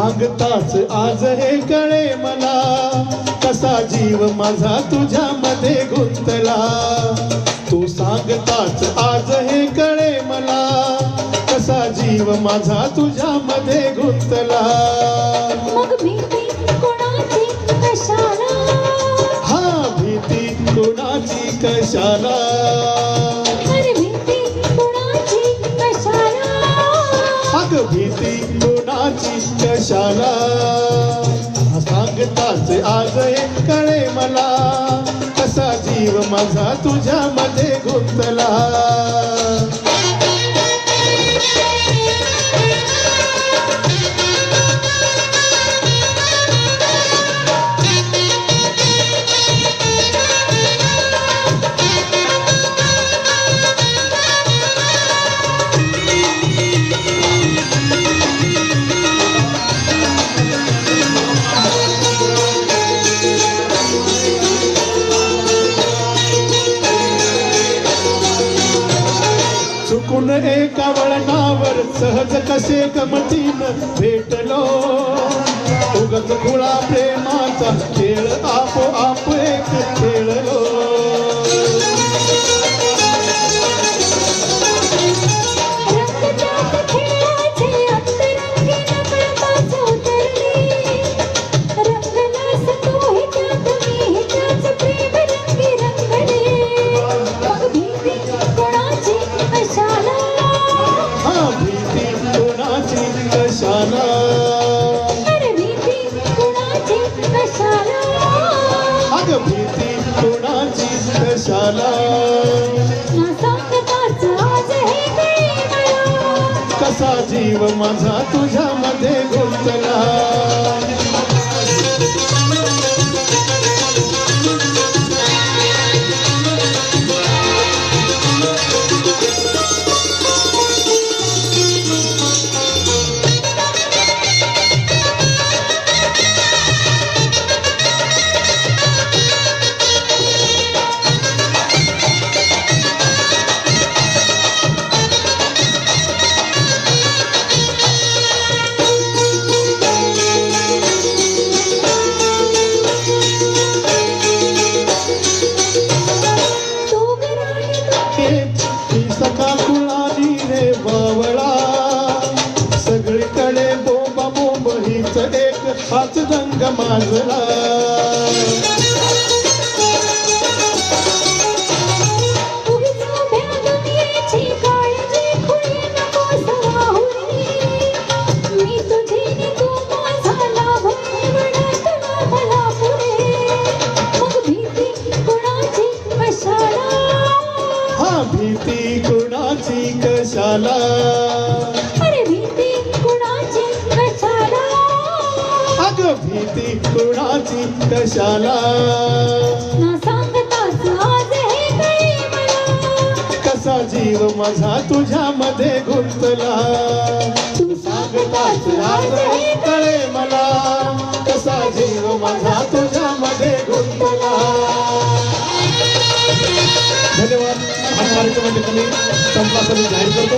सांगताच आज हे कळे मला, कसा जीव माझा तुझ्यामध्ये गुंतला. तू सांगताच आज हे कळे मला, कसा जीव माझा तुझ्यामध्ये गुंतला. मग भीती कोणाची कशाला, हा भीती कोणाची कशाला, अरे भीती कोणाची कशाला, अग भीती कोणाची कशाला. सांगताच आज हे कळे मला, कसा जीव माझा तुझ्यामध्ये गुंतला. चुकून एका वळणावर सहज कसे गमतीनं भेटलो, उगच खुळा प्रेमाचा खेळ आपोआप एक खेळलो. रंगतात खेळाचे अंतरंगी नकळताच उतरले, रंगलास तूही त्यात मीही त्याच प्रेम रंगी रंगले. मग भीती कोणाची कशाला, हा भीती कोणाची कशाला, अरे भीती कोणाची कशाला, अग भीती कोणाची कशाला. ना सांगताच आज हे कळे मला, कसा जीव माझा तुझ्यामध्ये गुंतला. सका कुळाली रे बावळा, सगळीकडे बोंबा बोंब हीच एक हाच रंग माजला. उगीच उभ्या दुनियेची काळजी खुळी नकोस वाहुरी, मी तुझी नि तू माझा लाभ निवडत मला पुढे. मग भीती कोणाची कशाला, हा भीती कोणाची कशाला, अरे भीती कोणाची कशाला, अग भीती कोणाची कशाला. ना सांगताच आज हे कळे मला, कसा जीव माझा तुझ्यामध्ये गुंतला. तू सांगताच आज हे कळे मला, कसा जीव माझा तुझ्यामध्ये गुंतला. धन्यवाद. हा कार्यक्रम संपला असं मी जाहीर करतो.